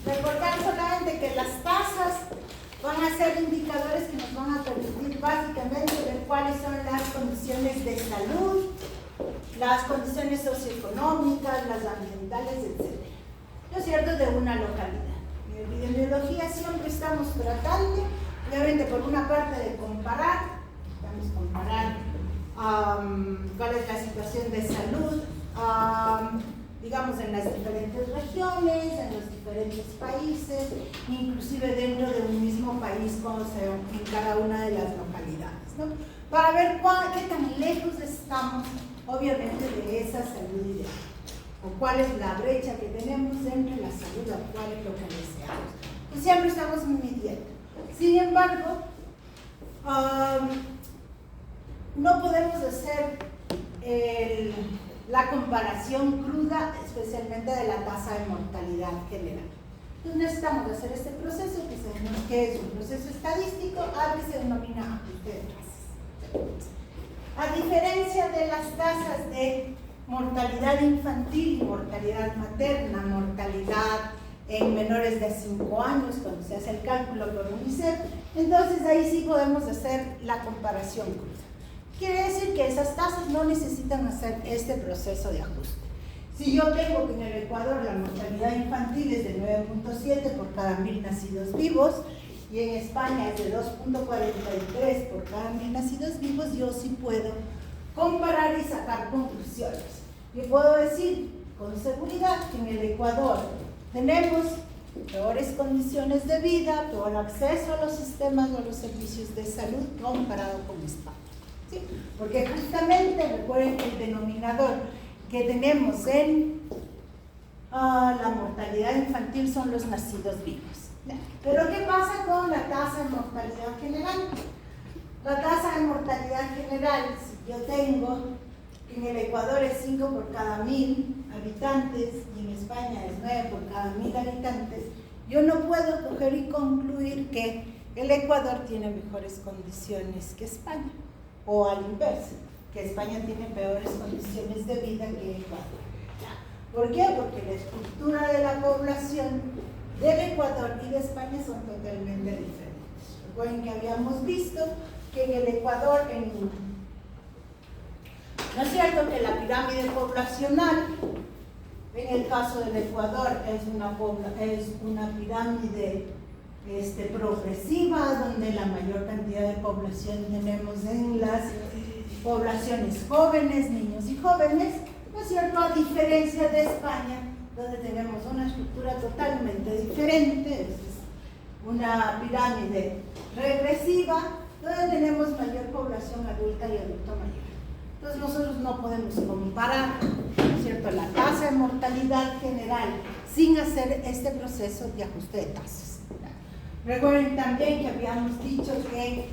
Recordar solamente que las tasas van a ser indicadores que nos van a permitir básicamente ver cuáles son las condiciones de salud, las condiciones socioeconómicas, las ambientales, etc. ¿No es cierto? De una localidad. En epidemiología siempre estamos tratando, obviamente por una parte de comparar, vamos a comparar cuál es la situación de salud, digamos en las diferentes regiones, en los diferentes países, inclusive dentro de un mismo país, en cada una de las localidades, ¿no? Para ver qué tan lejos estamos, obviamente, de esa salud ideal, o cuál es la brecha que tenemos entre la salud actual y lo que deseamos. Pues siempre estamos midiendo. Sin embargo, no podemos hacer la comparación cruda, especialmente de la tasa de mortalidad general. Entonces necesitamos hacer este proceso, que sabemos que es un proceso estadístico, al que se denomina ajuste de tasas. A diferencia de las tasas de mortalidad infantil y mortalidad materna, mortalidad en menores de 5 años, cuando se hace el cálculo por UNICEF, entonces ahí sí podemos hacer la comparación cruda. Quiere decir que esas tasas no necesitan hacer este proceso de ajuste. Si yo tengo que en el Ecuador la mortalidad infantil es de 9.7 por cada 1000 nacidos vivos y en España es de 2.43 por cada 1000 nacidos vivos, yo sí puedo comparar y sacar conclusiones. Yo puedo decir con seguridad que en el Ecuador tenemos peores condiciones de vida, peor acceso a los sistemas o a los servicios de salud comparado con España. ¿Sí? Porque justamente recuerden que el denominador que tenemos en la mortalidad infantil son los nacidos vivos. Pero ¿qué pasa con la tasa de mortalidad general? La tasa de mortalidad general, si yo tengo que en el Ecuador es 5 por cada 1000 habitantes y en España es 9 por cada 1000 habitantes, yo no puedo coger y concluir que el Ecuador tiene mejores condiciones que España, o al inverso, que España tiene peores condiciones de vida que Ecuador. ¿Por qué? Porque la estructura de la población del Ecuador y de España son totalmente diferentes. Recuerden que habíamos visto que en el Ecuador, ¿no es cierto que la pirámide poblacional, en el caso del Ecuador, es una pirámide progresiva, donde la mayor cantidad de población tenemos en las poblaciones jóvenes, niños y jóvenes, ¿no es cierto? A diferencia de España, donde tenemos una estructura totalmente diferente, es una pirámide regresiva, donde tenemos mayor población adulta y adulto mayor. Entonces nosotros no podemos comparar, ¿no es cierto?, la tasa de mortalidad general sin hacer este proceso de ajuste de tasas. Recuerden también que habíamos dicho que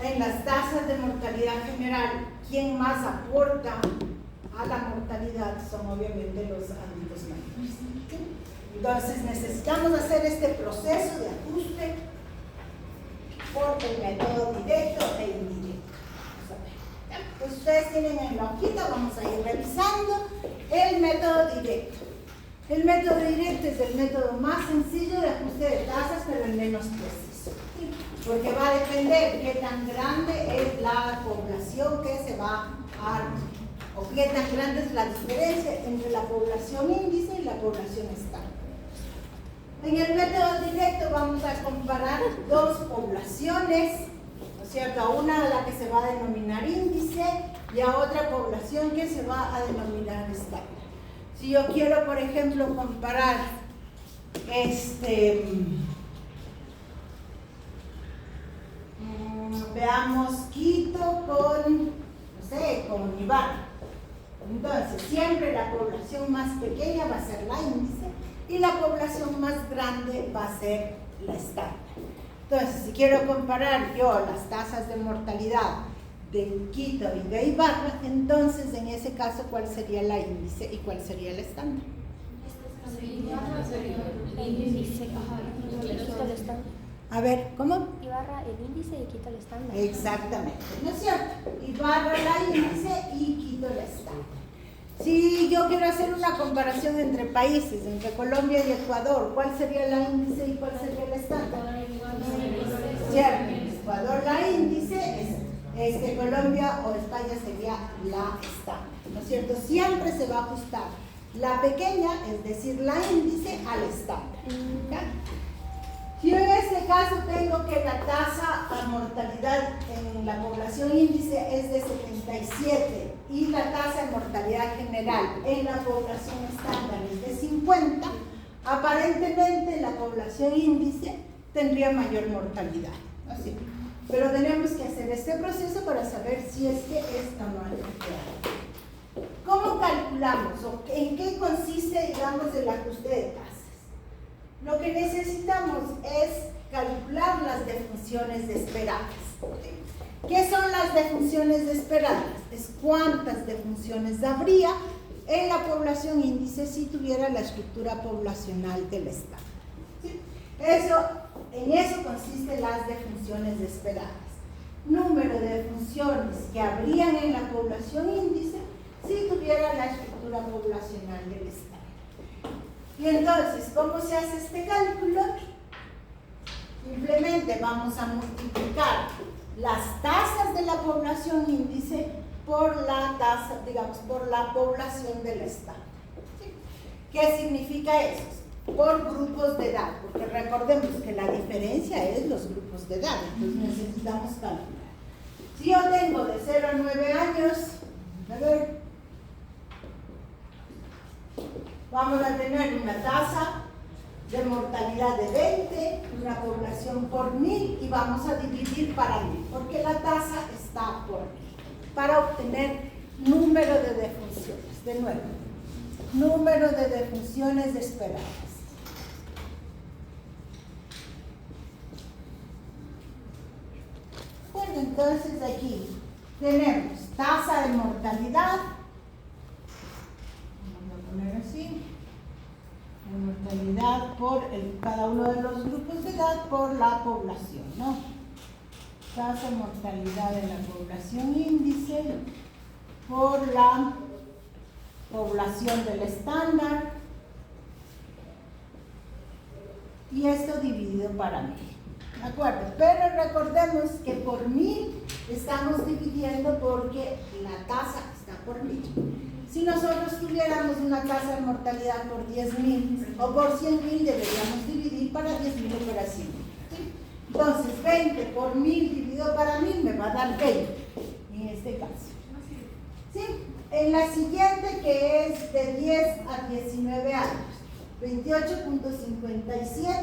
en las tasas de mortalidad general, quien más aporta a la mortalidad son obviamente los adultos mayores. Entonces necesitamos hacer este proceso de ajuste por el método directo e indirecto. Pues ustedes tienen en la hojita, vamos a ir revisando el método directo. El método directo es el método más sencillo de ajuste de tasas, pero el menos preciso, ¿sí? Porque va a depender qué tan grande es la población que se va a, o qué tan grande es la diferencia entre la población índice y la población estándar. En el método directo vamos a comparar dos poblaciones, ¿no es cierto? A una a la que se va a denominar índice y a otra población que se va a denominar estándar. Si yo quiero, por ejemplo, comparar veamos Quito con Ibarra. Entonces, siempre la población más pequeña va a ser la índice y la población más grande va a ser la estándar. Entonces, si quiero comparar yo las tasas de mortalidad de Quito y de Ibarra, entonces en ese caso, ¿cuál sería la índice y cuál sería el estándar? A ver, ¿cómo? Ibarra el índice y Quito el estándar. Exactamente, ¿no es cierto? Ibarra la índice y Quito el estándar. Si yo quiero hacer una comparación entre países, entre Colombia y Ecuador, ¿cuál sería la índice y cuál sería el estándar? Cierto, en Ecuador la índice es Colombia o España sería la estándar, ¿no es cierto? Siempre se va a ajustar la pequeña, es decir, la índice al estándar. ¿Okay? Yo en este caso tengo que la tasa de mortalidad en la población índice es de 77 y la tasa de mortalidad general en la población estándar es de 50, aparentemente la población índice tendría mayor mortalidad, ¿no? Así. Pero tenemos que hacer este proceso para saber si es que esto no es real. ¿Cómo calculamos o en qué consiste, digamos, el ajuste de tasas? Lo que necesitamos es calcular las defunciones esperadas. ¿Qué son las defunciones esperadas? Es cuántas defunciones habría en la población índice si tuviera la estructura poblacional del Estado. ¿Sí? En eso consisten las defunciones esperadas. Número de defunciones que habrían en la población índice si tuviera la estructura poblacional del Estado. Y entonces, ¿cómo se hace este cálculo? Simplemente vamos a multiplicar las tasas de la población índice por la tasa, digamos, por la población del Estado. ¿Sí? ¿Qué significa eso? Por grupos de edad, porque recordemos que la diferencia es los grupos de edad, entonces necesitamos calcular. Si yo tengo de 0 a 9 años, a ver, vamos a tener una tasa de mortalidad de 20, una población por 1000 y vamos a dividir para 1000, porque la tasa está por 1000, para obtener número de defunciones. De nuevo, número de defunciones esperadas. Bueno, entonces aquí tenemos tasa de mortalidad. Poner así, la mortalidad por cada uno de los grupos de edad por la población, ¿no? Tasa de mortalidad de la población índice por la población del estándar y esto dividido para 1000, ¿de acuerdo? Pero recordemos que por 1000 estamos dividiendo porque la tasa está por 1000. Si nosotros tuviéramos una tasa de mortalidad por 10.000 o por 100.000, deberíamos dividir para 10.000 o para 100.000. ¿Sí? Entonces, 20 por 1000 dividido para 1000 me va a dar 20, en este caso. ¿Sí? En la siguiente, que es de 10 a 19 años, 28.57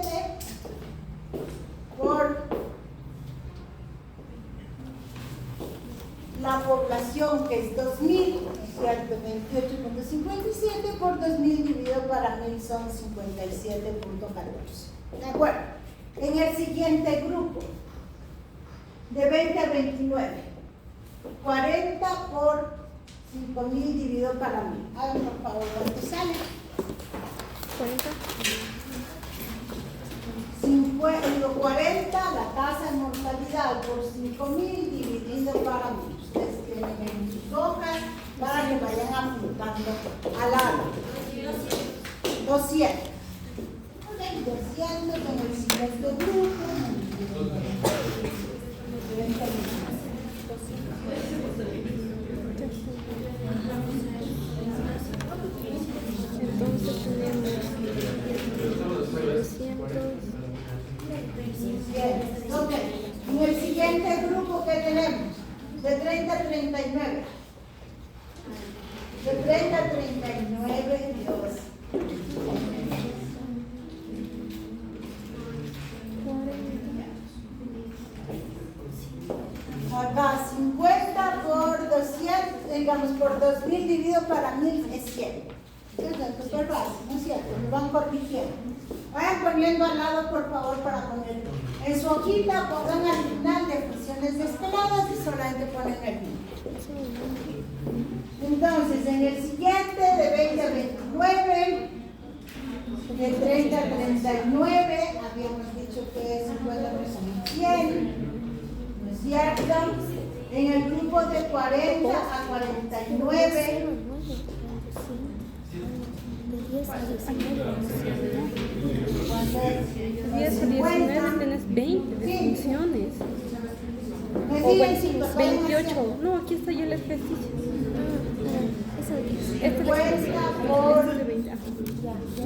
por la población, que es 2000, es cierto, 28.57 por 2000 dividido para 1000 son 57.14. ¿De acuerdo? En el siguiente grupo, de 20 a 29, 40 por 5000 dividido para 1000. Hagan por favor, ¿cuánto sale? 40, la tasa de mortalidad por 5000 dividido para 1000. Ustedes tienen en sus hojas para que vayan apuntando al lado. 200. Ok, 200 en el siguiente grupo. Entonces tenemos 200. Ok, en el siguiente grupo que tenemos, de 30 a 39. De 30 a 39, Dios. Acá 50 por 200, digamos por 2000 dividido para 1000 es 100. Entonces, ¿qué pasa? ¿No es cierto? Lo van corrigiendo. Vayan poniendo al lado, por favor, para poner en su hojita, pongan al final defunciones esperadas y solamente ponen el número. Entonces, en el siguiente, de 20 a 29, de 30 a 39, habíamos dicho que 50 son 100, ¿no es cierto? En el grupo de 40 a 49, 10 a 19. ¿Cuánto es? 10 a 19 tenés 20 de funciones. Me O siguen cinco, son 28. No, aquí está ya el ejercicio. Eso es. Este 50 por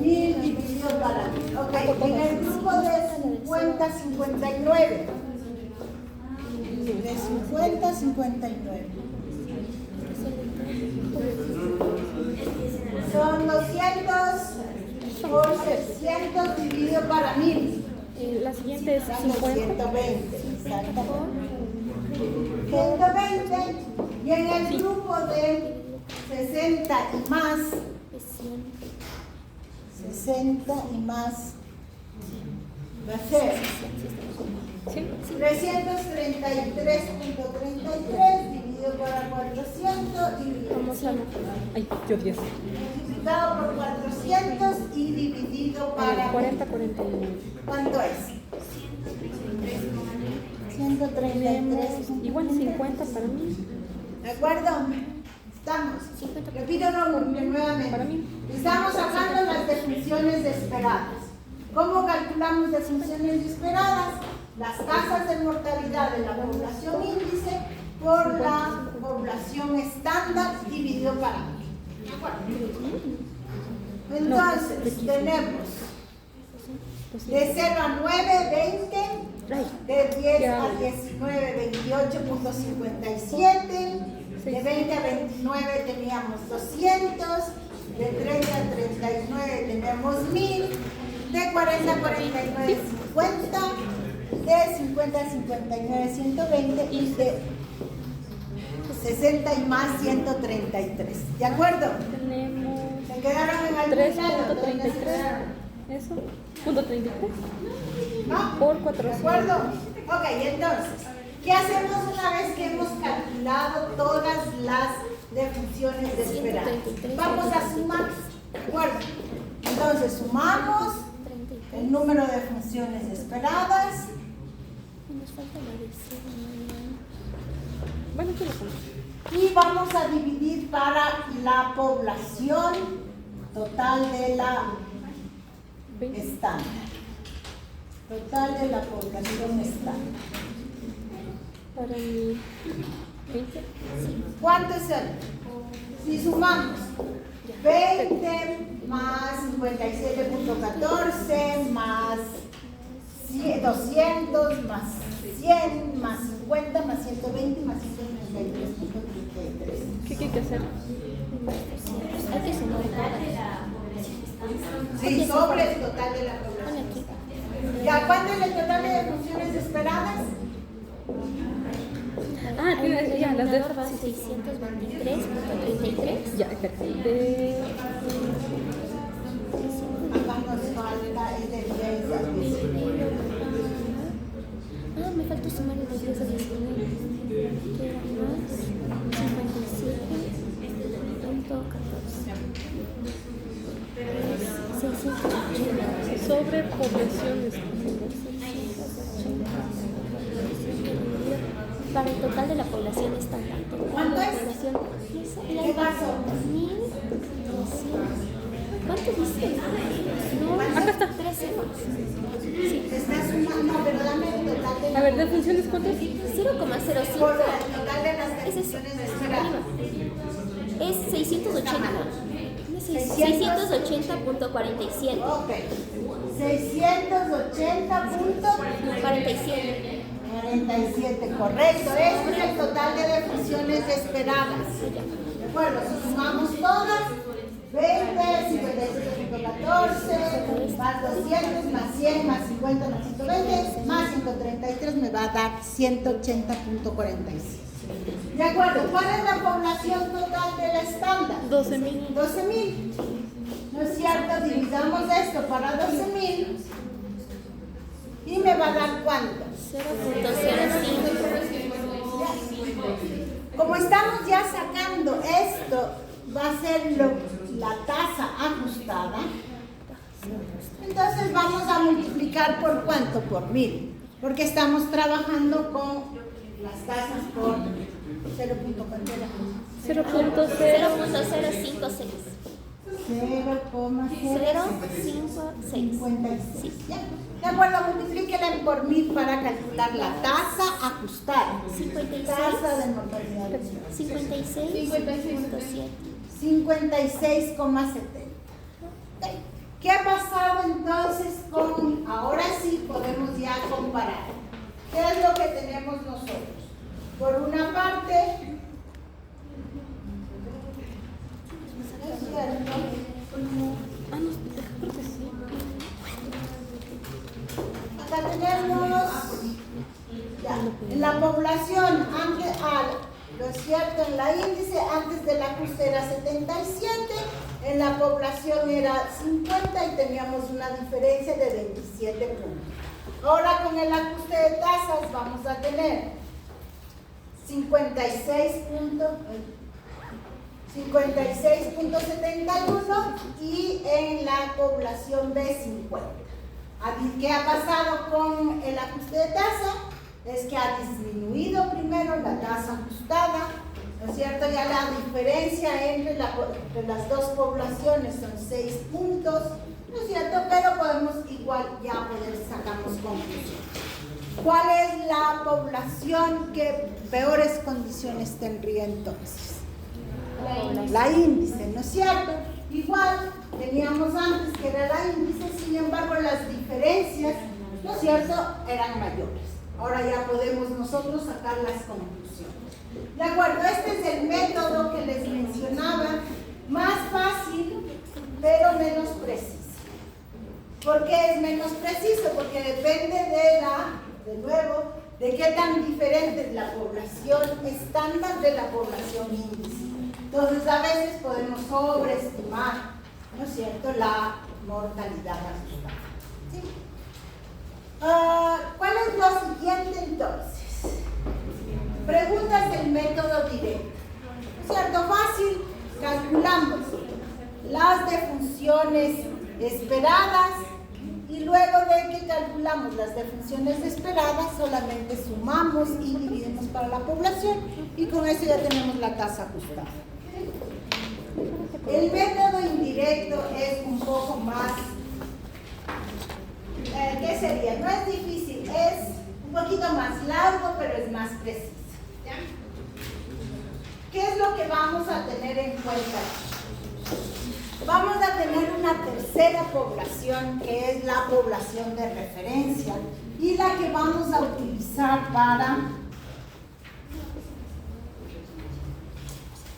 1000 dividido para 1000. Ok, en el grupo de 50 a 59. De 50 a 59. Son 200 por 600 dividido para 1000. La siguiente es 50. 120. Exacto. 120. Y en el grupo de 60 y más. 60 y más. Va a ser ¿Sí? 333.33 dividido por 400 dividido Vamos a... Ay, yo 10. multiplicado por 400 y dividido para 40, 49. ¿cuánto es? 133. Igual 50 para mí. ¿De acuerdo? Estamos. Repito nuevamente. Para mí. Estamos sacando las defunciones esperadas. ¿Cómo calculamos defunciones esperadas? Las tasas de mortalidad de la población índice por la población estándar dividido para 1000. ¿De acuerdo? Entonces, tenemos de 0 a 9, 20, de 10 a 19, 28.57, de 20 a 29 teníamos 200, de 30 a 39 tenemos 1000, de 40 a 49, 50, de 50 a 59, 120 y de 60 y más 133. ¿De acuerdo? Tenemos ¿Se quedaron en algún lado? ¿Dónde se 3.33. quedaron? ¿Eso? Punto 33. ¿No? Por ¿De 400. acuerdo? Ok, entonces, ¿qué hacemos una vez que hemos calculado todas las defunciones esperadas? 133. Vamos a sumar, ¿de acuerdo? Entonces, sumamos el número de funciones esperadas. Nos falta la de 0. Bueno, ¿qué lo pongo? Y vamos a dividir para la población total de la 20. estándar. Total de la población estándar. Para mí 20. ¿Cuánto es el? Si sumamos 20 más 57.14 más 200 más 100 más 50 más 120 más 133.33. ¿Qué hay que hacer? Hay que sumar Sí, sobre el total de la población. ¿Ya cuánto es el total de funciones esperadas? Ah, tiene ya las de... va 623.33. Ya, espera. De... Acá nos falta el de 10 a 19. Ah, me falta sumar el de 10 a 19. Que era más 57.14. Sobre poblaciones. Para el total de la población estándar. ¿Cuánto es? ¿Qué pasó? 1.300. ¿Cuánto dice? No, Acá está. 13 más. Se está sumando, pero dame el total de A ver, ¿de funciones cuánto es? 0,05. por el total de las Ese es defunciones esperadas. Es 680. 680.47. Ok. 680.47, 47. correcto. Este es el total de defunciones esperadas. ¿De acuerdo? Si sumamos todas, 20, 57.14, más 200, más 100, más 50, más 120, más 133 me va a dar 180.47. ¿De acuerdo? ¿Cuál es la población total del estándar? 12.000. 12.000. ¿No es cierto? Dividamos esto para 12.000 y me va a dar ¿cuánto? 0.05. Como estamos ya sacando esto, va a ser la tasa ajustada. Entonces vamos a multiplicar por ¿cuánto? Por 1000. Porque estamos trabajando con las tasas por 0.0. 0.0. 0.056. 0,56. ¿Ya? De acuerdo, multiplíquenla por 1000 para calcular la tasa ajustada. 56. Tasa de mortalidad. 56.7. 56,70. ¿Qué ha pasado entonces con, ahora sí podemos ya comparar? ¿Qué es lo que tenemos nosotros? Por una parte, es cierto, acá tenemos ya, en la población, lo es cierto, en la índice antes del ajuste era 77, en la población era 50 y teníamos una diferencia de 27 puntos. Ahora con el ajuste de tasas vamos a tener 56.71 y en la población B 50. ¿Qué ha pasado con el ajuste de tasa? Es que ha disminuido primero la tasa ajustada, ¿no es cierto? Ya la diferencia entre las dos poblaciones son 6 puntos, ¿no es cierto? Pero podemos igual ya poder sacamos conclusión. ¿Cuál es la población que peores condiciones tendría entonces? La índice, ¿no es cierto? Igual teníamos antes que era la índice, sin embargo las diferencias, ¿no es cierto?, eran mayores. Ahora ya podemos nosotros sacar las conclusiones. De acuerdo, este es el método que les mencionaba, más fácil, pero menos preciso. ¿Por qué es menos preciso? Porque depende de nuevo, de qué tan diferente es la población estándar de la población índice. Entonces, a veces podemos sobreestimar, ¿no es cierto?, la mortalidad ajustada. ¿Sí? ¿Cuál es lo siguiente entonces? Preguntas del método directo. ¿Cierto? Fácil, calculamos las defunciones esperadas y luego de que calculamos las defunciones esperadas solamente sumamos y dividimos para la población y con eso ya tenemos la tasa ajustada. El método indirecto es un poco más, ¿qué sería? No es difícil, es un poquito más largo, pero es más preciso. ¿Ya? ¿Qué es lo que vamos a tener en cuenta? Vamos a tener una tercera población, que es la población de referencia, y la que vamos a utilizar para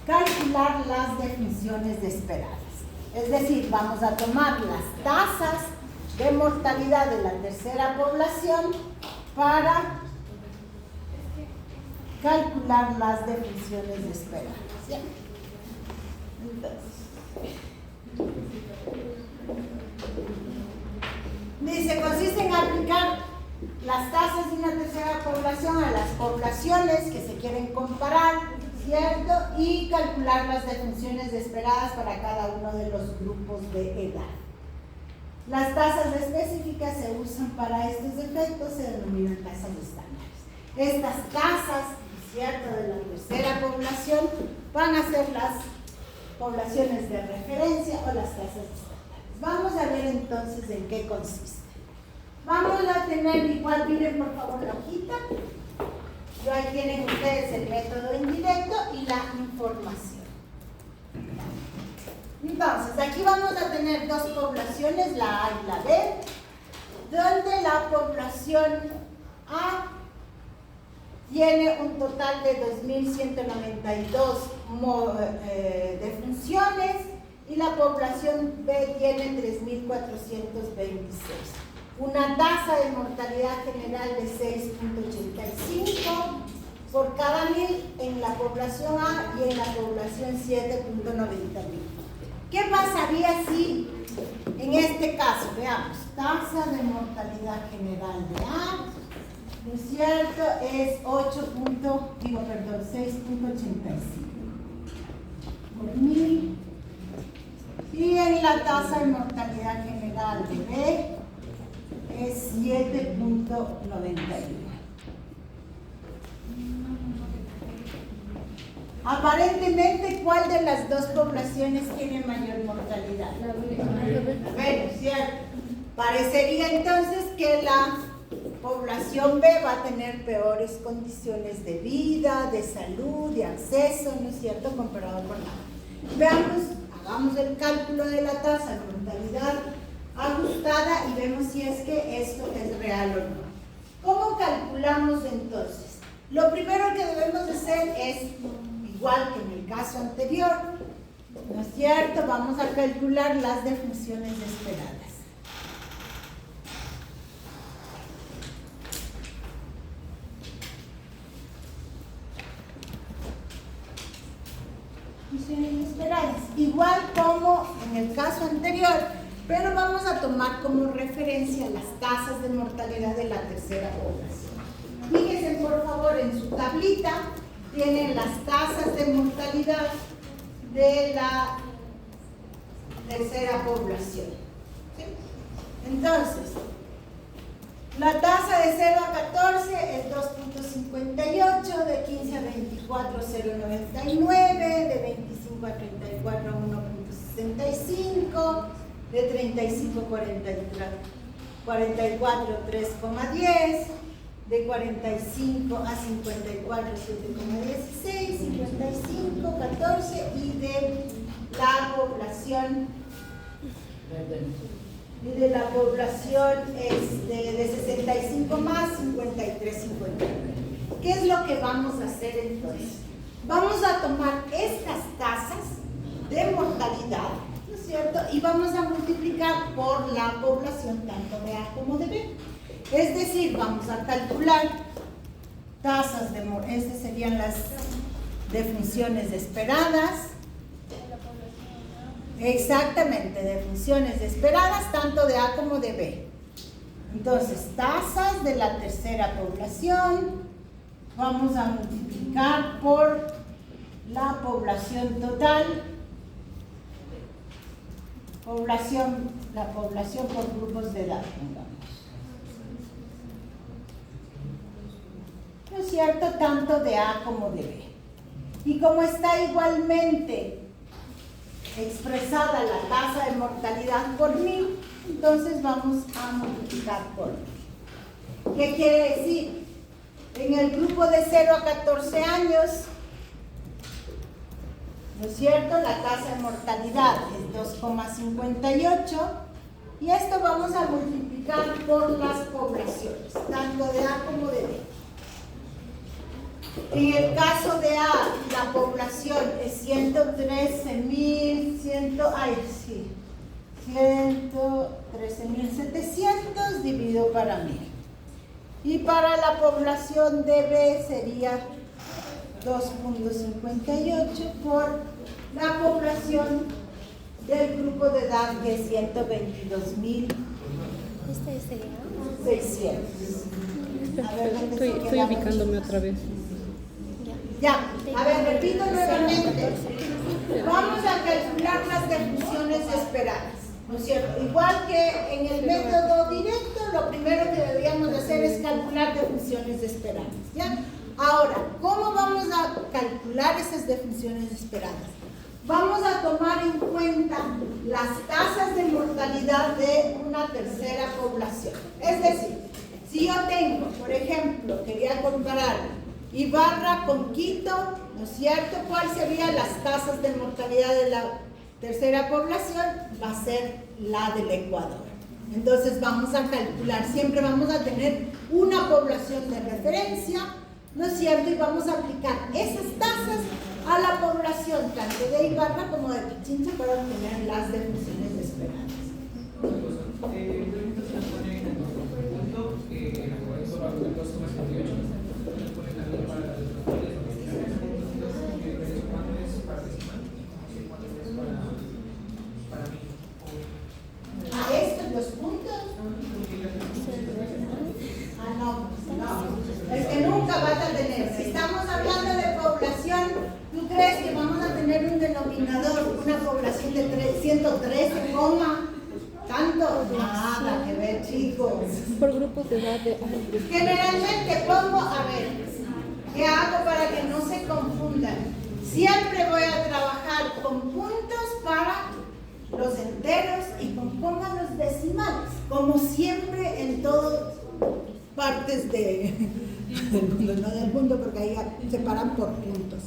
calcular las defunciones esperadas. Es decir, vamos a tomar las tasas de mortalidad de la tercera población para calcular las defunciones esperadas. ¿Sí? Entonces, dice, consiste en aplicar las tasas de una tercera población a las poblaciones que se quieren comparar, ¿cierto? Y calcular las defunciones esperadas para cada uno de los grupos de edad. Las tasas específicas se usan para estos efectos, se denominan tasas estándares. Estas tasas, ¿cierto?, de la tercera población van a ser las poblaciones de referencia o las tasas estándares. Vamos a ver entonces en qué consiste. Vamos a tener, igual miren por favor la hojita. Ahí tienen ustedes el método indirecto y la información. Entonces, aquí vamos a tener dos poblaciones, la A y la B, donde la población A tiene un total de 2.192 defunciones y la población B tiene 3.426. Una tasa de mortalidad general de 6.85 por cada 1000 en la población A y en la población 7.91. ¿Qué pasaría si en este caso, veamos, tasa de mortalidad general de A, ¿no es cierto?, es 6.85 por 1000 y en la tasa de mortalidad general de B es 7.91. Aparentemente, ¿cuál de las dos poblaciones tiene mayor mortalidad? Bueno, cierto. Parecería entonces que la población B va a tener peores condiciones de vida, de salud, de acceso, ¿no es cierto?, comparado con la A. Veamos, hagamos el cálculo de la tasa de mortalidad ajustada y vemos si es que esto es real o no. ¿Cómo calculamos entonces? Lo primero que debemos hacer es, igual que en el caso anterior, ¿no es cierto?, vamos a calcular las defunciones esperadas. Esperadas, igual como en el caso anterior, pero vamos a tomar como referencia las tasas de mortalidad de la tercera población. Fíjense por favor en su tablita, tienen las tasas de mortalidad de la tercera población. ¿Sí? Entonces, la tasa de 0 a 14 es 2.58, de 15 a 24, 0.99, de 25 a 34, 1.65, de 35 a 44, 3.10, de 45 a 54, 7.16, 55, 14 y de la población de 65 más 53, 59. ¿Qué es lo que vamos a hacer entonces? Vamos a tomar estas tasas de mortalidad, ¿no es cierto?, y vamos a multiplicar por la población tanto de A como de B. Es decir, vamos a calcular tasas de mortalidad, estas serían las defunciones esperadas. Exactamente, defunciones esperadas tanto de A como de B. Entonces, tasas de la tercera población, vamos a multiplicar por la población total, la población por grupos de edad, pongamos. ¿No es cierto? Tanto de A como de B. Y como está igualmente expresada la tasa de mortalidad por 1000, entonces vamos a multiplicar por 1000. ¿Qué quiere decir? En el grupo de 0 a 14 años, ¿no es cierto?, la tasa de mortalidad es 2,58 y esto vamos a multiplicar por las poblaciones, tanto de A como de B. En el caso de A, la población es 113.700 dividido para 1000. Y para la población de B sería 2.58 por la población del grupo de edad que es 122.600. Estoy ubicándome otra vez. Ya, a ver, repito nuevamente. Vamos a calcular las defunciones esperadas, ¿no es cierto? Igual que en el método directo, lo primero que deberíamos hacer es calcular defunciones esperadas, ¿ya? Ahora, ¿cómo vamos a calcular esas defunciones esperadas? Vamos a tomar en cuenta las tasas de mortalidad de una tercera población. Es decir, si yo tengo, por ejemplo, quería comparar Ibarra con Quito, ¿no es cierto? ¿Cuáles serían las tasas de mortalidad de la tercera población? Va a ser la del Ecuador. Entonces vamos a calcular, siempre vamos a tener una población de referencia, ¿no es cierto? Y vamos a aplicar esas tasas a la población tanto de Ibarra como de Pichincha para obtener las defunciones esperadas. ¿A estos los puntos? No. Es que nunca vas a tener. Si estamos hablando de población, ¿tú crees que vamos a tener un denominador, una población de 113, tanto? Nada que ver, chicos. Por grupos de edad de... Generalmente pongo, a ver, ¿qué hago para que no se confundan? Siempre voy a trabajar con puntos para los enteros y pongan los decimales, como siempre en todas partes del mundo, no del mundo porque ahí se paran por puntos.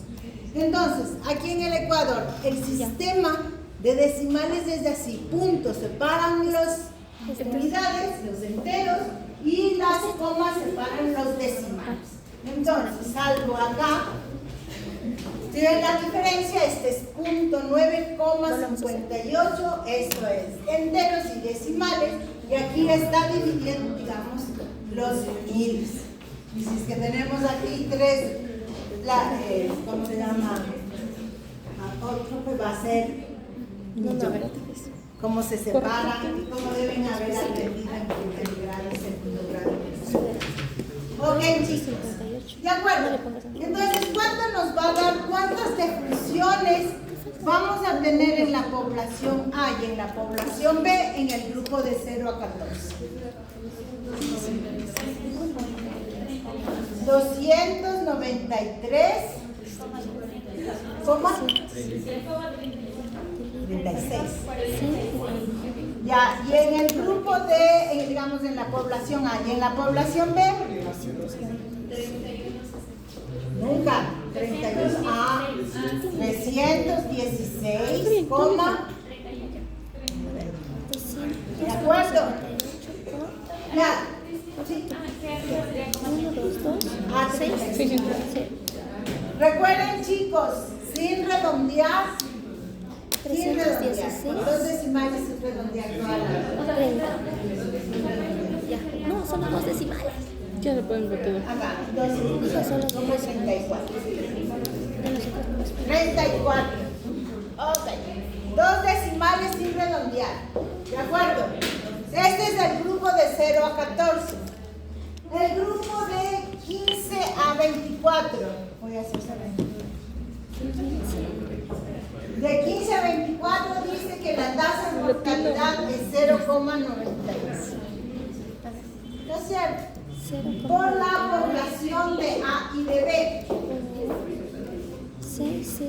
Entonces, aquí en el Ecuador, el sistema de decimales es así: puntos separan las unidades, los enteros, y las comas separan los decimales. Entonces, salvo acá, si ven la diferencia, este es punto 9,58, esto es enteros y decimales, y aquí está dividiendo, digamos, los miles. Y si es que tenemos aquí tres, ¿cómo se llama? Otro pues va a ser cómo se separan y cómo deben haber aprendido en primer grado, segundo grado. Ok, chicos. ¿De acuerdo? Entonces, ¿cuánto nos va a dar? ¿Cuántas definiciones vamos a tener en la población A y en la población B en el grupo de 0 a 14? 293, ¿cómo? 36. Ya, y en el grupo de, digamos, en la población A y en la población B, nunca, 32, A, 316, coma, ¿de acuerdo? Ya, sí. 1, 2, 2, Ah, 6. Recuerden, chicos, sin redondear, con dos decimales sin redondear toda la 30. Ya. No, son los 2 decimales. Ya lo pueden ver todo. acá, Esos son los 2 decimales. 34. De nosotros no es 34. Ok. 2 decimales sin redondear. ¿De acuerdo? Este es el grupo de 0 a 14. El grupo de 15 a 24. Voy a hacer esa de 15 a 24 dice que la tasa de mortalidad es 0,92. ¿No es cierto? Por la población de A y de B. 6,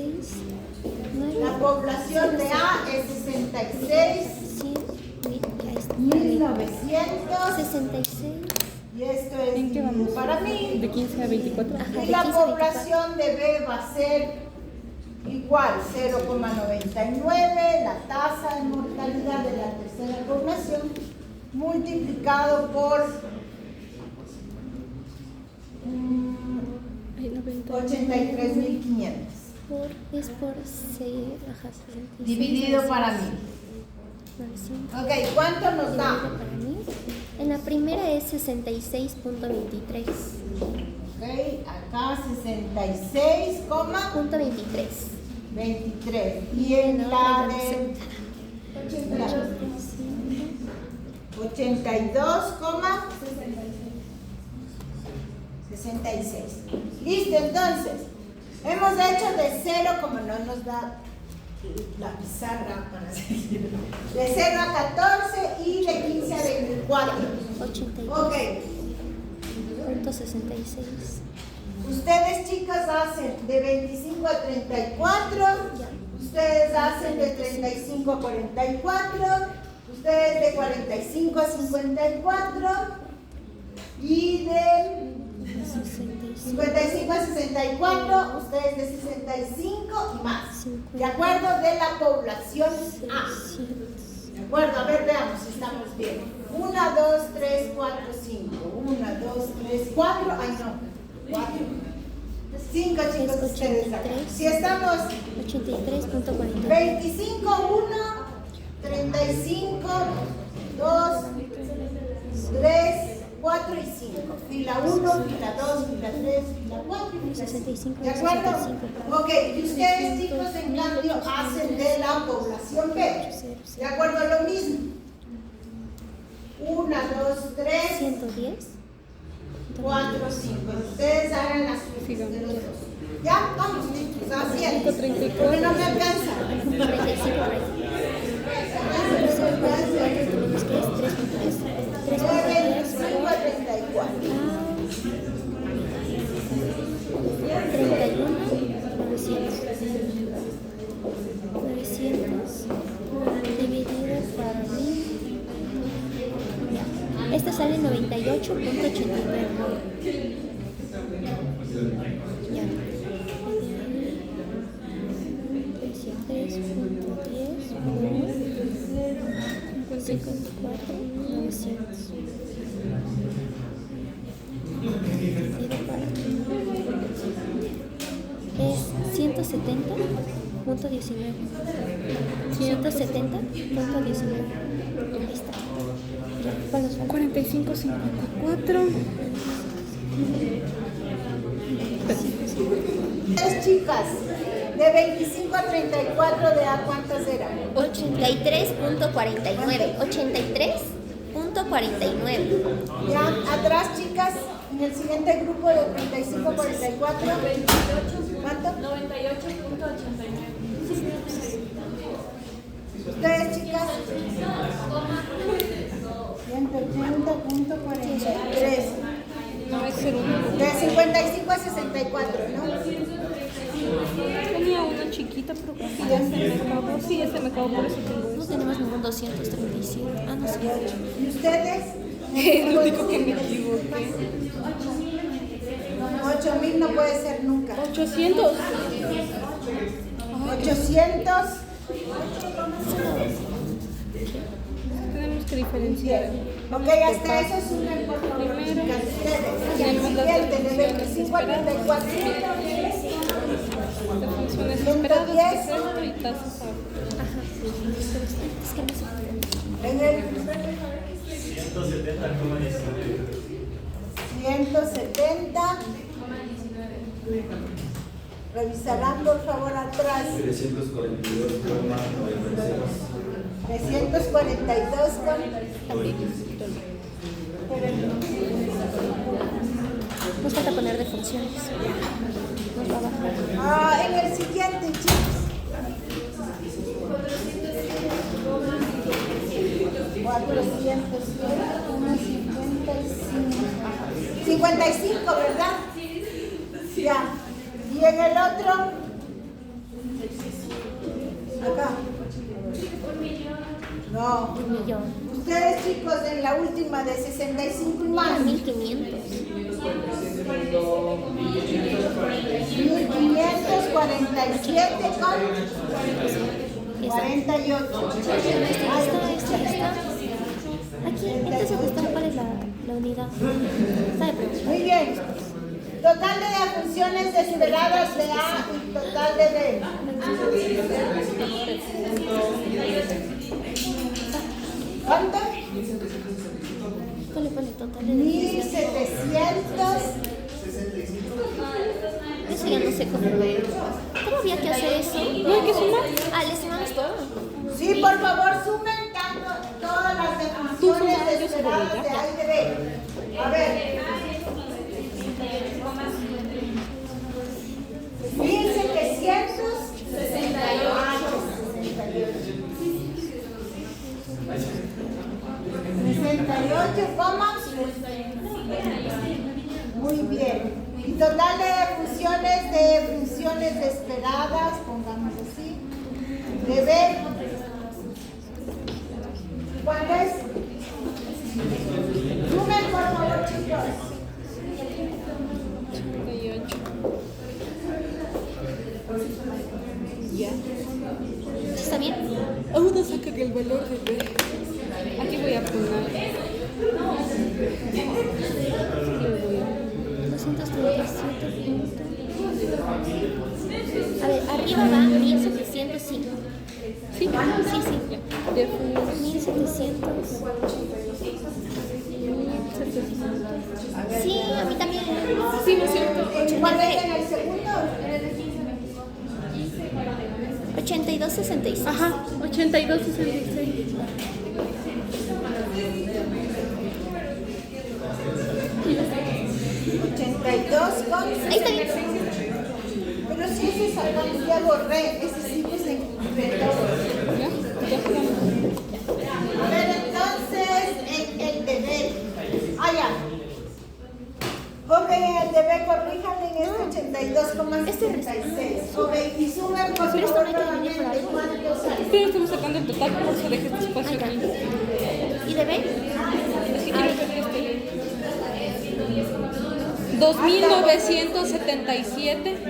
9. La población de A es 66.900 y esto es ¿En qué vamos? para mí. De 15 a 24. Ajá, Y de la 15 a 24. población de B va a ser igual, 0,99, la tasa de mortalidad de la tercera población, multiplicado por 83.500. Es por 6, ajá, 66. Dividido para 1000. 900. Ok, ¿cuánto nos da? Para mí. En la primera es 66.23. Ok, acá 66,23. Punto 23. Y en la de 82,66. Listo, entonces, hemos hecho de 0, como no nos da la pizarra para seguir, de 0 a 14 y de 15 a 24. 82. Ok, Punto 66. ustedes chicas hacen de 25 a 34, ustedes hacen de 35 a 44, ustedes de 45 a 54 y de 55 a 64, ustedes de 65 y más. De acuerdo de la población A. De acuerdo, a ver, veamos si estamos bien. 1, 2, 3, 4, 5. 1, 2, 3, 4. Ay, no. 4. 5 chicos, ustedes acá. Si estamos 83.40. 25, 1, 35, 2, 3, 4 y 5. Fila 1, fila 2, fila 3, fila 4 y fila 5. ¿De acuerdo? Ok, y ustedes chicos en cambio hacen de la población B. ¿De acuerdo? Lo mismo. 1, 2, 3, 110. 4, 5. Ustedes hagan las sumas de los dos. Ya, vamos chicos, haciendo. Porque no me alcanza. 35. 9, 25 a 34. 31. 900. Este sale 98.89. Ya. 3.10 por 54.900. Es 170.19. 170.19. Ahí está. Ya, ¿cuál nos falta? 45.54. Tres chicas, de 25 a 34, ¿de a cuántas eran? 83.49. 83.49. Ya, atrás chicas, en el siguiente grupo de 35 a 44. ¿Cuánto? 98.89. Ustedes chicas. 180.43. No, es 0. De 55 a 64, ¿no? Tenía una chiquita, pero ya se me acabó. Sí, ya se me acabó, por eso tengo No esto. tenemos ningún 237. Ah, no sé. ¿Y ustedes? Es lo único que me equivoqué. 8.000 no puede ser nunca. 800. 800. Tenemos que diferenciar. Ok, hasta eso sumen por favor, Primero. chicas. Ustedes. Y el siguiente, de 25 a 34. De funciones esperadas, 110. efecto y tasas. Es que no sé. En el 170. Revisarán por favor atrás. 342 con. Nos falta poner de funciones. Nos va a bajar. En el siguiente, chicos. 55, ¿verdad? Ya. ¿Y en el otro? Acá. No. 1.000.000. Ustedes chicos en la última de 65 y más. 1.500. 1547 con 48. Esto está. Aquí, entonces está cuál es la unidad. Está de pregunta. Muy bien. Total de funciones esperadas de A y total de B. ¿Cuánto? Ponle total de 1700. Eso ya no sé cómo. ¿Cómo había que hacer eso? ¿No hay que sumar? Ah, le sumamos todo. Sí, por favor, sumen todas las funciones esperadas de A y de B. A ver. 68, ¿cómo? Muy bien. Y total de funciones esperadas, pongamos así, de B. ¿Cuánto es? Sumen, por favor, chicos. 38. Ya. ¿Está bien? Ahora sacan el valor de B. Aquí voy a poner. 237. A ver, arriba va 1705. Sí, Sí, sí. de función. 1700. Sí, a mí también. Sí, ¿no es cierto? ¿Cuál es en el segundo? 8266. Ajá, 82.66. Con... Ahí está bien. Pero si ese sacamos, ya borré, ese sí pues se completó. Pero entonces en el deber. Ya. Ok, en el deber corríjanme en este 82,66. Ok, y sumen por Pero esto favor no hay que dividir por nuevamente algo. cuántos hay. Pero estamos sacando el total, por eso deje este espacio aquí. ¿Y de B? Es que quiero que 2.977.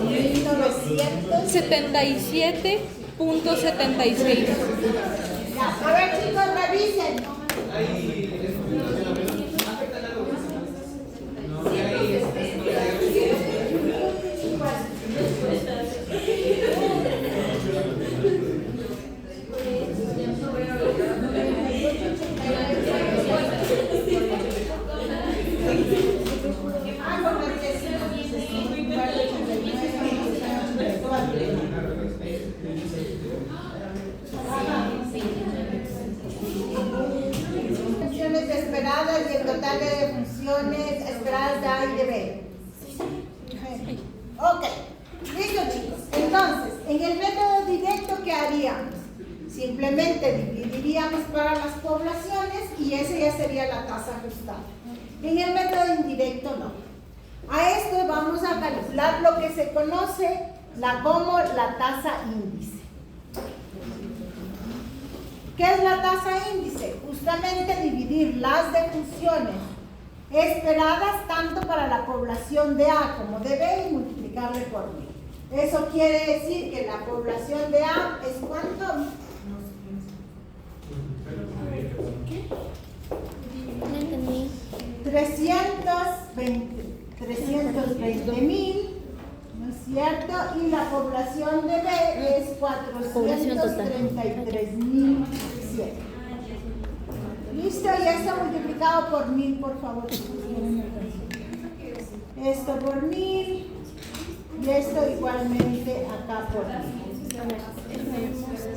1900. 77.76. Ya, a ver chicos, revisen. Funciones esperadas y el total de funciones esperadas de A y de B. Ok, listo chicos. Entonces, en el método directo, ¿qué haríamos? Simplemente dividiríamos para las poblaciones y esa ya sería la tasa ajustada. En el método indirecto no. A esto vamos a calcular lo que se conoce como la tasa índice. ¿Qué es la tasa índice? Justamente dividir las defunciones esperadas tanto para la población de A como de B y multiplicarle por 1000. Eso quiere decir que la población de A es ¿cuánto? No entendí. 320.000, ¿no es cierto? Y la población de B es 433.100. ¿Listo? Y esto multiplicado por 1000, por favor. Esto por 1000 y esto igualmente acá por 1000.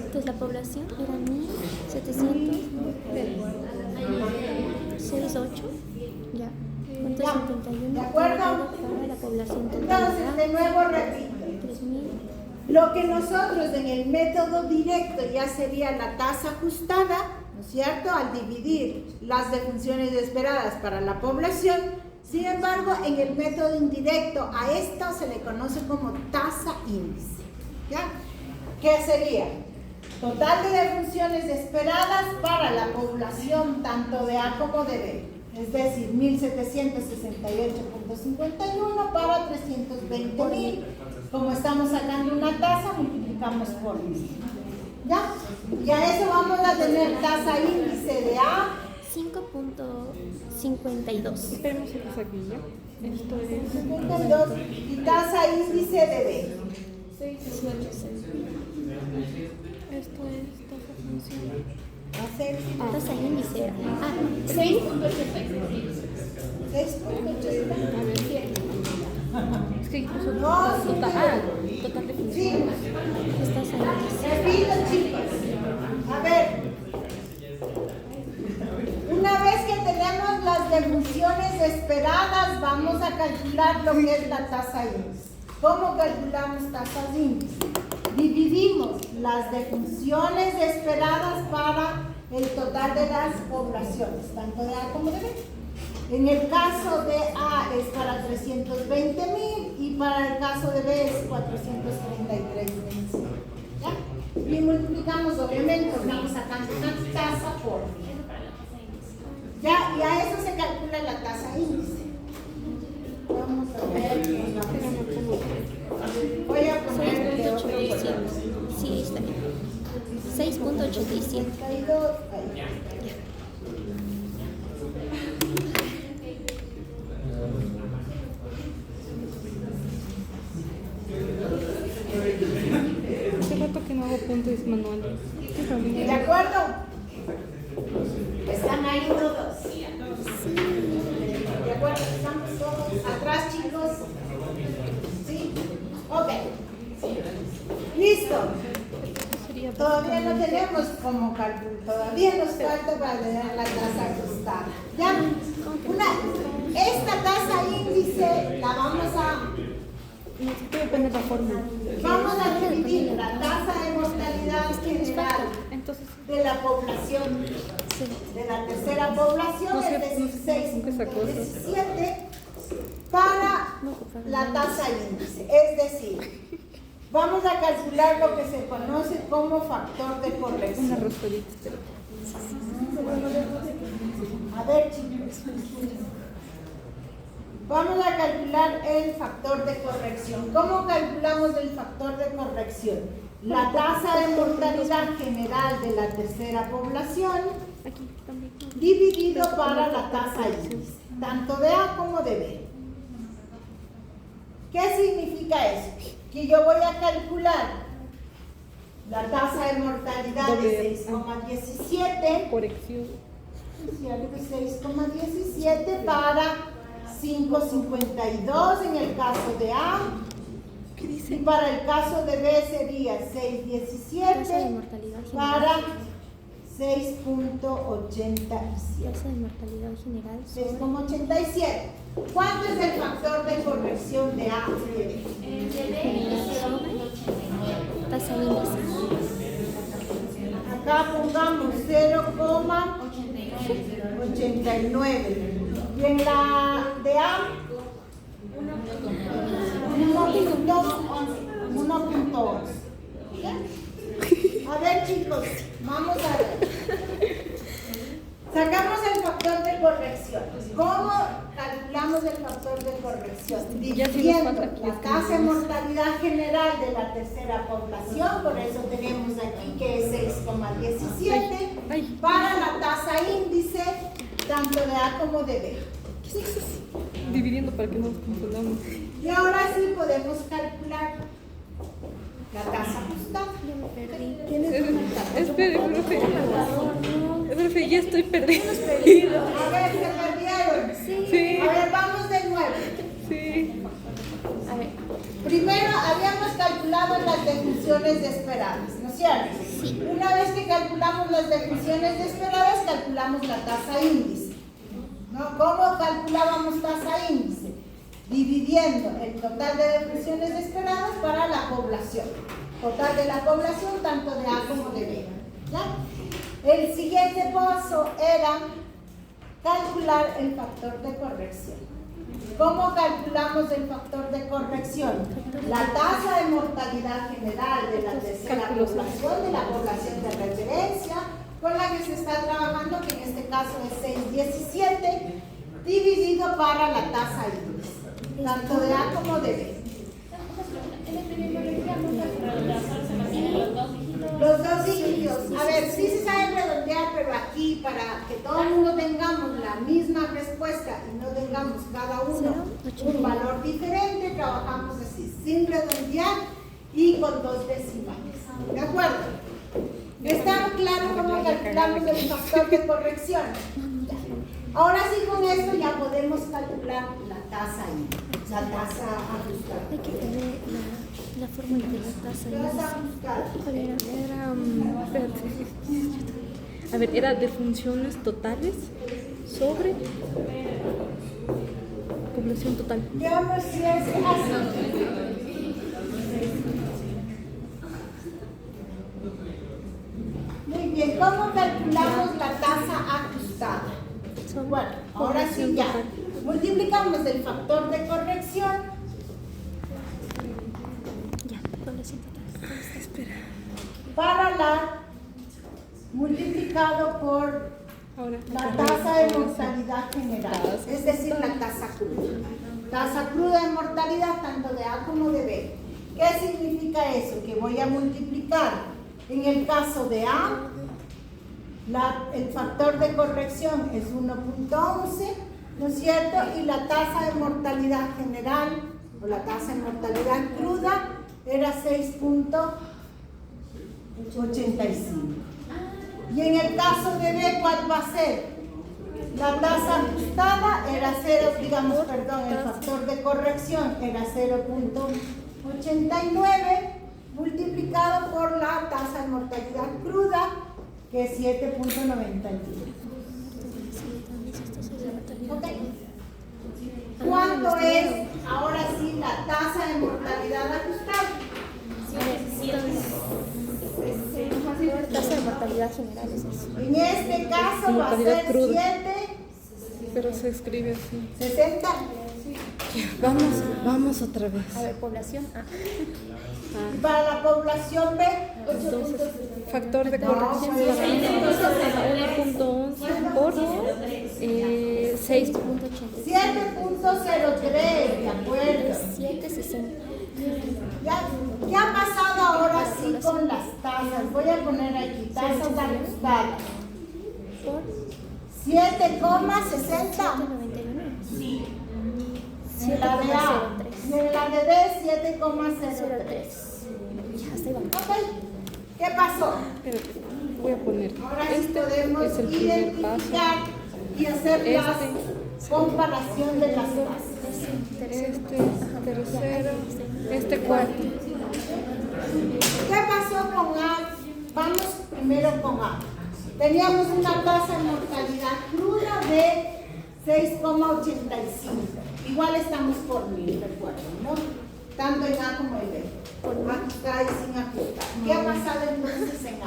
Entonces la población era 1.768. Ya. Punto Ya, 51. ¿de acuerdo? Para la población total. Entonces, de nuevo repito. 3.000. Lo que nosotros en el método directo ya sería la tasa ajustada, ¿no es cierto? Al dividir las defunciones esperadas para la población. Sin embargo, en el método indirecto a esto se le conoce como tasa índice. ¿Ya? ¿Qué sería? Total de defunciones esperadas para la población tanto de A como de B. Es decir, 1768.51 para 320.000. Como estamos sacando una tasa, multiplicamos por 1000. ¿Ya? Y a eso vamos a tener tasa índice de A. 5.52. Esperemos que nos aquí, ¿ya? Esto es 52 y tasa índice de B. 6.86. Esto es tasa funcional. Va a ser Tasa índice. 6.80. A ver. Es que incluso No, total de sí. funciones. Es tasa índice. Repito, chicos. A ver. Una vez que tenemos las defunciones esperadas, vamos a calcular lo que es la tasa índice. ¿Cómo calculamos tasas índice? Dividimos las defunciones esperadas para el total de las poblaciones, tanto de A como de B. En el caso de A es para 320.000 y para el caso de B es 433.000. ¿Ya? Y multiplicamos, obviamente, estamos sacando una tasa por 1000. ¿Ya? Y a eso se calcula la tasa índice. Vamos a ver. Voy a poner de otro 6.87. Sí, está bien. 6.87. 32. Ahí. Hace rato que no hago puntos manuales. ¿De acuerdo? Están ahí todos. ¿De acuerdo? Estamos todos atrás, chicos. ¿Sí? Ok. Listo. Todavía no tenemos como cálculo. Todavía nos falta para tener la tasa ajustada. ¿Ya? Esta tasa índice la vamos a Depende de la fórmula. Vamos a dividir la tasa de mortalidad general de la población, de la tercera población, es decir, 6.17, para la tasa índice. Es decir, vamos a calcular lo que se conoce como factor de corrección. Una roscadita, pero. A ver, chicos. Vamos a calcular el factor de corrección. ¿Cómo calculamos el factor de corrección? La tasa de mortalidad general de la tercera población Aquí también. dividido para la tasa índice, tanto de A como de B. ¿Qué significa eso? Que yo voy a calcular la tasa de mortalidad de 6,17, Corrección. 6,17 para 5,52 en el caso de A. Y para el caso de B sería Tasa de 6,17 mortalidad general. para 6,87. Tasa de mortalidad general sobre 6,87. ¿Cuánto es el factor de corrección de A y de B? tasa índice. Acá pongamos 0,89. Y en la de A, 1,11. A ver, chicos, vamos a ver. Sacamos el factor de corrección. ¿Cómo calculamos el factor de corrección? Dividiendo la tasa de mortalidad general de la tercera población, por eso tenemos aquí que es 6,17, para la tasa índice, tanto de A como de B. Dividiendo para que no nos confundamos. Y ahora sí podemos calcular la tasa ajustada. Ya me perdí. ¿Tienes una tasa? Espere, profe. Profe, ya estoy perdido. A ver, se perdieron. Sí. A ver, vamos de nuevo. Sí. A ver, Primero habíamos calculado las defunciones esperadas, ¿no es cierto? Sí. Una vez que calculamos las defunciones esperadas, calculamos la tasa índice. ¿No? ¿Cómo calculábamos tasa índice? Dividiendo el total de defunciones esperadas para la población. Total de la población, tanto de A como de B. ¿Ya? El siguiente paso era calcular el factor de corrección. ¿Cómo calculamos el factor de corrección? La tasa de mortalidad general de la tercera población, de la población de referencia, con la que se está trabajando, que en este caso es 6,17, dividido para la tasa índice, tanto de A como de B. Los dos dígitos. A ver, sí se sabe redondear, pero aquí para que todo el mundo tengamos la misma respuesta y no tengamos cada uno un valor diferente, trabajamos así, sin redondear y con dos decimales. ¿De acuerdo? ¿Está claro cómo calculamos el factor de corrección? Ahora sí, con esto ya podemos calcular la tasa ajustada. hay que tener la fórmula de la tasa Tasa índice. ajustada. ¿Cuál era? Espérate. A ver, era de funciones totales sobre población total. Veamos si es así. Muy bien, ¿cómo calculamos la tasa ajustada? Bueno, ahora sí ya. Multiplicamos el factor de corrección Ya, población total. Espera. para multiplicado por Ahora. la tasa de mortalidad general, es decir, la tasa cruda. Tasa cruda de mortalidad tanto de A como de B. ¿Qué significa eso? Que voy a multiplicar en el caso de A, el factor de corrección es 1,11, ¿no es cierto? Y la tasa de mortalidad general, o la tasa de mortalidad cruda, era 6,85. Y en el caso de B, ¿cuál va a ser? La tasa ajustada era 0, digamos, perdón, el factor de corrección era 0,89 multiplicado por la tasa de mortalidad cruda, que es 7,91. ¿Ok? ¿Cuánto es ahora sí la tasa de mortalidad ajustada? Tasa de mortalidad general es eso. En este caso va a Mortalidad ser cruda. 7,60. Pero se escribe así. Vamos otra vez. A ver, población A. Y para la población B, Entonces, factor de No, corrección pues, 1.11 por 6. 6,87. 7.03, de acuerdo. 7.60. ¿Qué ha pasado ahora sí con las tasas? Voy a poner aquí tasas ajustadas. Por 7,60. 7.91. Sí. En la de A. Y en la de B, 7,03. Ya, hasta ahí vamos. Ok. ¿Qué pasó? Espérate, voy a poner. Ahora sí Este podemos es el primer paso. identificar y hacer la Este. comparación de las tasas. Este tercero, este cuarto. ¿Qué pasó con A? Vamos primero con A. Teníamos una tasa de mortalidad cruda de 6,85. Igual estamos por 1000, recuerden, ¿no? Tanto en A como en B. Ajustada y sin ajustar. ¿Qué ha pasado entonces en A?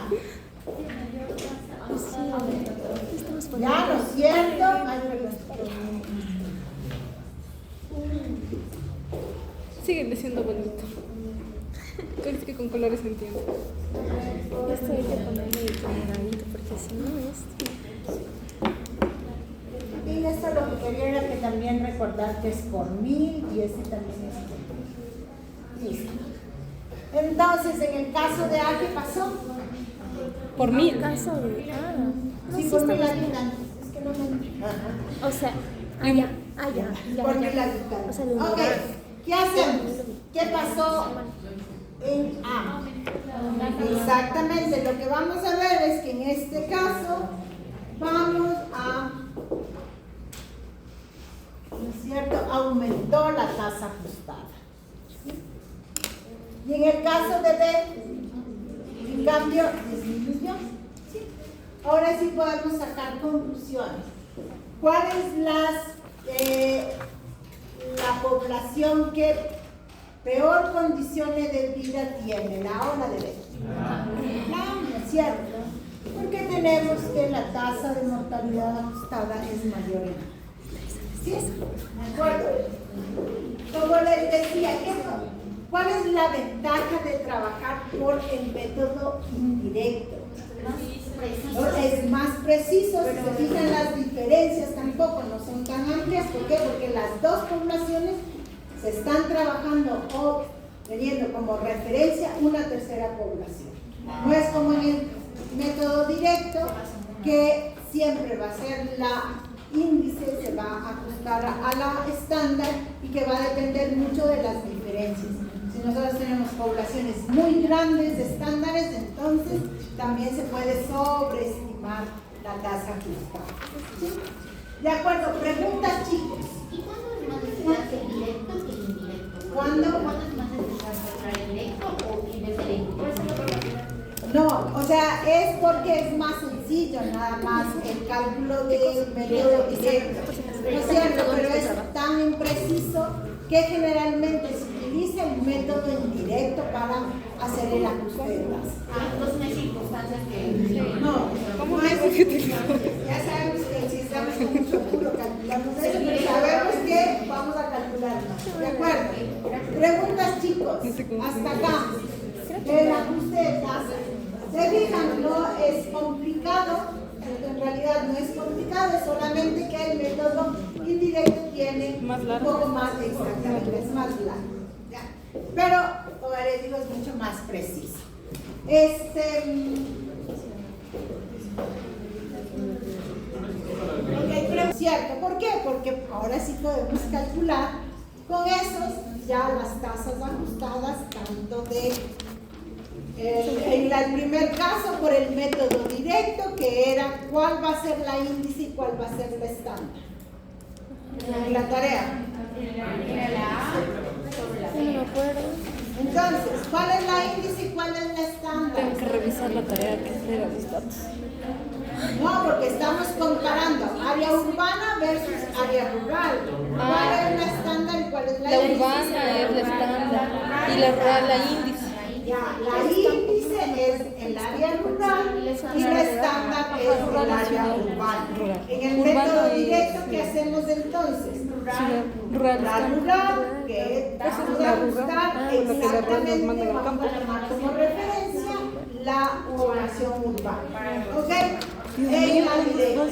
Ya, ¿no es cierto? Ay, perdón. Sigue siendo bonito. Es que con colores entiendo. Esto hay que ponerle moradito porque si no es. Y esto lo que quería era que también recordar que es por 1000 y este también es por 1000. Listo. Entonces, en el caso de A, ¿qué pasó? Por 1000. Caso de. No, Sí, sí por 1000 está habitantes. Es que no me O sea, allá. por 1000 habitantes. O sea, de un Ok, lugar. ¿qué hacemos? ¿Qué pasó en A? Exactamente, lo que vamos a ver es que en este caso vamos a, ¿no es cierto? Aumentó la tasa ajustada. ¿Sí? Y en el caso de B, en cambio, disminuyó. ¿Sí? Ahora sí podemos sacar conclusiones. ¿Cuál es la población que peor condiciones de vida tiene? ¿La A o la de B? La, ¿no es cierto? Porque tenemos que la tasa de mortalidad ajustada es mayor en A. ¿Sí? ¿De acuerdo? Como les decía, ¿cuál es la ventaja de trabajar por el método indirecto? Es más preciso, si se fijan las diferencias tampoco no son tan amplias. ¿Por qué? Porque las dos poblaciones se están trabajando o teniendo como referencia una tercera población. No es como en el método directo, que siempre va a ser la índice, se va a ajustar a la estándar y que va a depender mucho de las diferencias. Si nosotros tenemos poblaciones muy grandes de estándares, entonces también se puede sobreestimar la tasa ajustada. ¿Sí? De acuerdo, preguntas, chicos. ¿Y cuándo es más eficaz el directo que el indirecto? ¿Cuándo? ¿Cuándo es más eficaz el directo o indirecto? No, o sea, es porque es más sencillo nada más el cálculo del método directo. No es cierto, pero es tan impreciso que generalmente se utiliza el método indirecto para hacer el ajuste de tasa. Entonces no hay circunstancias que... No, ¿Cómo no me es dijo que utilizó? ya sabemos que si estamos con mucho apuro calculamos eso, pero sabemos que vamos a calcularlo. ¿De acuerdo? Preguntas, chicos, hasta acá. El ajuste de tasa. Se fijan, no es complicado, en realidad no es complicado, es solamente que el método indirecto tiene Más un largo. poco más, exactamente, es más largo. ¿Ya? Pero, como les digo, es mucho más preciso. Ok, pero cierto, ¿por qué? Porque ahora sí podemos calcular con esos ya las tasas ajustadas, tanto de en el primer caso por el método directo, que era cuál va a ser la índice y cuál va a ser la estándar. En la tarea. No me acuerdo. Entonces, ¿cuál es la índice y cuál es la estándar? Tengo que revisar la tarea que era los datos. No, porque estamos comparando área urbana versus área rural. ¿Cuál es la estándar y cuál es la La índice? urbana es la estándar y la rural la índice. Ya, la índice es el área rural y la estándar es el área urbana. En el método directo, ¿qué hacemos entonces? Rural, que vamos a buscar exactamente, vamos a tomar como referencia la población urbana. ¿Ok? En la directa.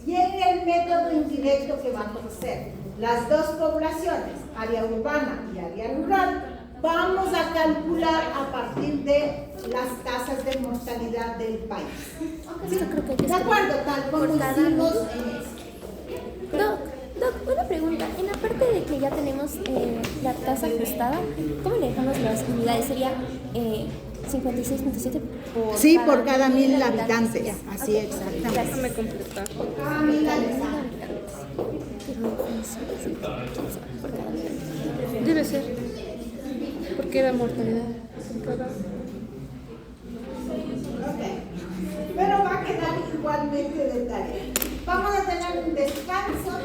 Y en el método indirecto, ¿qué vamos a hacer? las dos poblaciones, área urbana y área rural, vamos a calcular a partir de las tasas de mortalidad del país. Esto creo que hay que De acuerdo, tal como por cada hicimos mil. Doc, una pregunta. En la parte de que ya tenemos la tasa ajustada, ¿cómo le dejamos las unidades? Sería 56.7 por Sí, por cada 1000 habitantes. Ya. Así, Ok. exactamente. Déjame completar. Por cada 1000 habitantes. Por cada 1000 habitantes. Debe ser. Porque era mortalidad. Ok. Pero va a quedar igualmente de tarea. Vamos a tener un descanso.